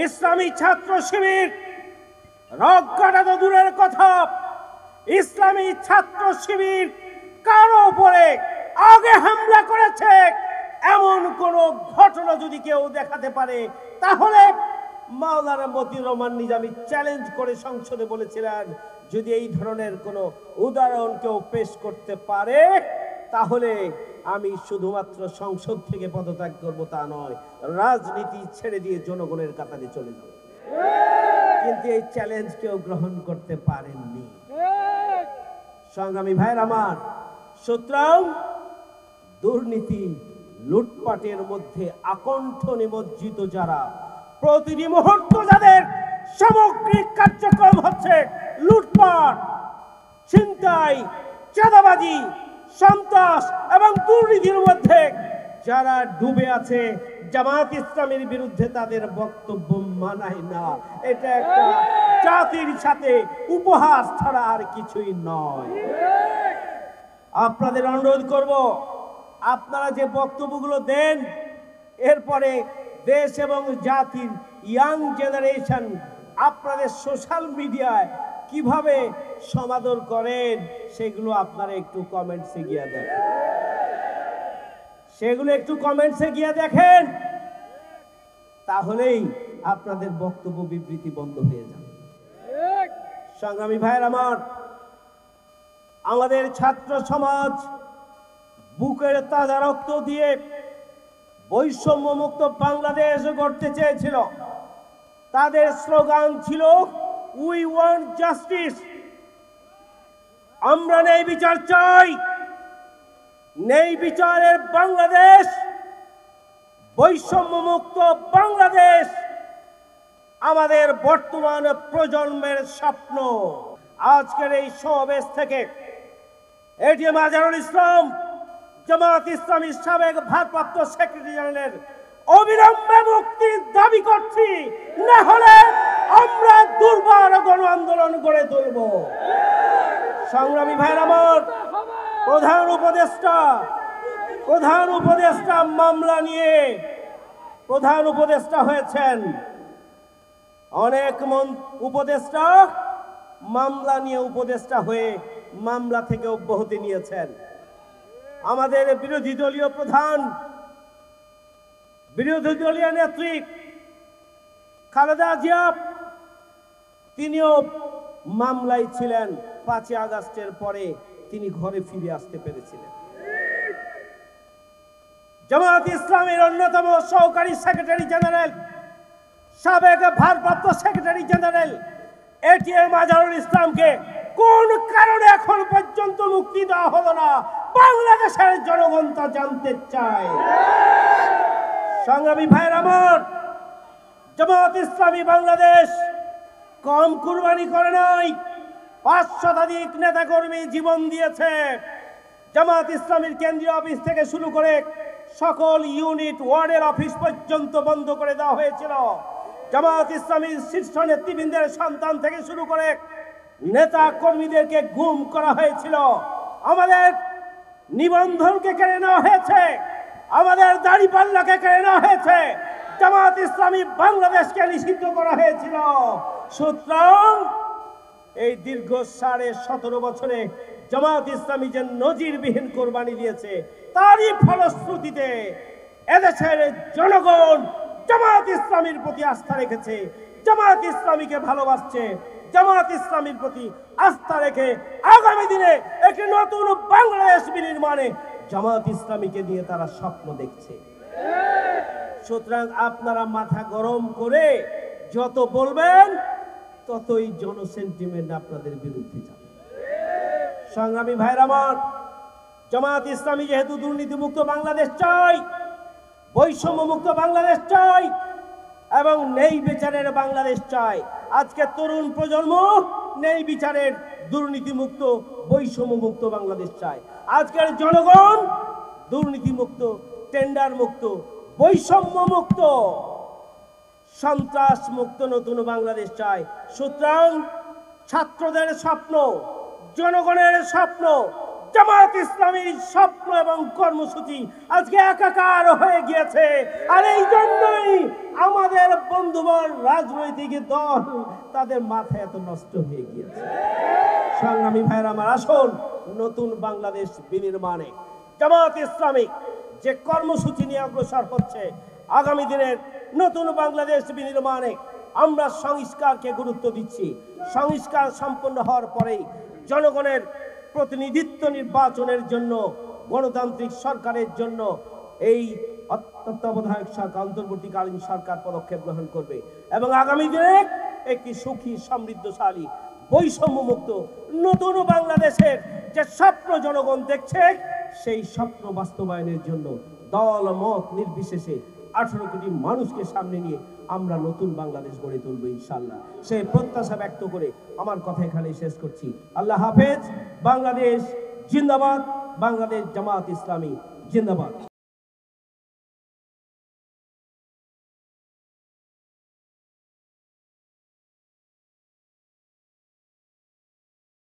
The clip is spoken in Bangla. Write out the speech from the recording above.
ইসলামী ছাত্র শিবির রগ কাটা তো দূরের কথা, ইসলামী ছাত্র শিবির কারো উপরে আগে হামলা করেছে এমন কোন ঘটনা যদি কেউ দেখাতে পারে, তাহলে মাওলানা মতিউর রহমান নিজামী চ্যালেঞ্জ করে সংসদে বলেছিলেন, যদি এই ধরনের কোনো উদাহরণ কেউ পেশ করতে পারে তাহলে আমি শুধুমাত্র সংসদ থেকে পদত্যাগ করব তা নয়, রাজনীতি ছেড়ে দিয়ে জনগণের কাতারে চলে যাব। কিন্তু এই চ্যালেঞ্জ কেউ গ্রহণ করতে পারেননি। সংগ্রামী ভাইয়ের আমার, সুতরাং দুর্নীতি লুটপাটের মধ্যে আকণ্ঠ নিমজ্জিত যারা, প্রতিটি মুহূর্ত যাদের সামগ্রিক কার্যক্রম হচ্ছে লুটপাট, ছিনতাই, চাঁদাবাজি, সন্ত্রাস এবং দুর্নীতির মধ্যে যারা ডুবে আছে, জামাত ইসলামের বিরুদ্ধে তাদের বক্তব্য মানায় না। এটা একটা জাতির সাথে উপহাস ছাড়া আর কিছুই নয়। আপনাদের অনুরোধ করব, আপনারা যে বক্তব্যগুলো দেন এরপরে দেশ এবং জাতির ইয়াং জেনারেশন আপনাদের সোশ্যাল মিডিয়ায় কিভাবে সমাদর করেন সেগুলো আপনারা একটু কমেন্টসে গিয়ে দেখেন, সেগুলো একটু কমেন্টসে গিয়ে দেখেন, তাহলেই আপনাদের বক্তব্য বিবৃতি বন্ধ হয়ে যাবে। সংগ্রামী ভাইয়ের আমার, আমাদের ছাত্র সমাজ বুকের তাজা রক্ত দিয়ে বৈষম্য মুক্ত বাংলাদেশ গড়তে চেয়েছিল। তাদের স্লোগান ছিল উই ওয়ান্ট জাস্টিস, আমরা ন্যায় বিচার চাই। ন্যায় বিচারের বাংলাদেশ, বৈষম্য মুক্ত বাংলাদেশ আমাদের বর্তমান প্রজন্মের স্বপ্ন। আজকের এই সমাবেশ থেকে এটিএম আজহারুল ইসলাম, জামাত ইসলামীর সাবেক ভারপ্রাপ্ত সেক্রেটারি জেনারেল অবিলম্বে মুক্তির দাবি করছি, না হলে আমরা দুর্বার গণ আন্দোলন গড়ে তুলব। সংগ্রামী ভাইয়ের আমার, প্রধান উপদেষ্টা মামলা নিয়ে প্রধান উপদেষ্টা হয়েছেন। অনেক উপদেষ্টা মামলা নিয়ে উপদেষ্টা হয়ে মামলা থেকে অব্যাহতি নিয়েছেন। আমাদের বিরোধী দলীয় নেত্রী খালেদা জিয়া, তিনিও মামলায় ছিলেন। 5 আগস্টের পরে তিনি ঘরে ফিরে আসতে পেরেছিলেন। জামাত ইসলামের অন্যতম সহকারী সেক্রেটারি জেনারেল, সাবেক ভারপ্রাপ্ত সেক্রেটারি জেনারেল এটিএম আজহারুল ইসলামকে কোন কারণে এখন পর্যন্ত মুক্তি দেওয়া হলো না, বাংলাদেশের জনগণ তা জানতে চায়। সংগ্রামী ভাইয়ের আমার, জামাত ইসলামী বাংলাদেশ কম কুরবানি করে নাই, 5 শতাধিক নেতাকর্মী জীবন দিয়েছে। জামাত ইসলামীর কেন্দ্রীয় অফিস থেকে শুরু করে সকল ইউনিট, ওয়ার্ডের অফিস পর্যন্ত বন্ধ করে দেওয়া হয়েছিল। জামাত ইসলামীর শীর্ষ নেতৃবৃন্দের সন্তান থেকে শুরু করে নেতা কর্মীদেরকে গুম করা হয়েছিল। আমাদের নিবন্ধনকে কেড়ে নেওয়া হয়েছে, আমাদের দাড়িপাল্লাকে কেড়ে নেওয়া হয়েছে, জামাত ইসলামী বাংলাদেশকে নিষিদ্ধ করা হয়েছিল। সুতরাং এই দীর্ঘ 17.5 বছরে জামাত ইসলামী যে নজিরবিহীন কোরবানি দিয়েছে, তারই ফলশ্রুতিতে এদেশের জনগণ জামাত ইসলামীর প্রতি আস্থা রেখেছে, জামাত ইসলামীকে ভালোবাসছে। জামাত ইসলামীর প্রতি আস্থা রেখে আগামী দিনে একটি নতুন বাংলাদেশ বিনির্মাণে জামাত ইসলামীকে দিয়ে তারা স্বপ্ন দেখছে। সুতরাং আপনারা মাথা গরম করে যত বলবেন ততই জনসেন্টিমেন্ট আপনাদের বিরুদ্ধে যাবে। সংগ্রামী ভাইরা আমার, জামাত ইসলামী যেহেতু দুর্নীতিমুক্ত বাংলাদেশ চাই, বৈষম্য মুক্ত বাংলাদেশ চাই এবং ন্যায় বিচারের বাংলাদেশ চাই। আজকে তরুণ প্রজন্ম ন্যায় বিচারের, দুর্নীতিমুক্ত, বৈষম্য মুক্ত বাংলাদেশ চায়। আজকের জনগণ দুর্নীতিমুক্ত, টেন্ডার মুক্ত, বৈষম্য মুক্ত, সন্ত্রাস মুক্ত নতুন বাংলাদেশ চায়। সুতরাং ছাত্রদের স্বপ্ন, জনগণের স্বপ্ন, জামাত ইসলামীর স্বপ্ন এবং কর্মসূচি আজকে একাকার হয়ে গিয়েছে। আর এই জন্যই আমাদের বন্ধুবর রাজনৈতিক দল তাদের মাথা এত নষ্ট হয়ে গিয়েছে। সংগ্রামী ভাইয়েরা আমার, আসুন নতুন বাংলাদেশ বিনির্মাণে জামাত ইসলামী যে কর্মসূচি নিয়ে অগ্রসর হচ্ছে, আগামী দিনের নতুন বাংলাদেশ বিনির্মাণে আমরা সংস্কারকে গুরুত্ব দিচ্ছি। সংস্কার সম্পন্ন হওয়ার পরেই জনগণের প্রতিনিধিত্ব নির্বাচনের জন্য, গণতান্ত্রিক সরকারের জন্য এই তত্ত্বাবধায়ক সরকার, অন্তর্বর্তীকালীন সরকার পদক্ষেপ গ্রহণ করবে এবং আগামী দিনে একটি সুখী, সমৃদ্ধশালী, বৈষম্যমুক্ত নতুন বাংলাদেশের যে স্বপ্ন জনগণ দেখছে, সেই স্বপ্ন বাস্তবায়নের জন্য দল মত নির্বিশেষে 18 কোটি মানুষকে সামনে নিয়ে আমরা নতুন বাংলাদেশ গড়ে তুলব ইনশাআল্লাহ। সেই প্রত্যাশা ব্যক্ত করে আমার কথা এখানে শেষ করছি। আল্লাহ হাফেজ। বাংলাদেশ জিন্দাবাদ। বাংলাদেশ জামাত ইসলামী জিন্দাবাদ।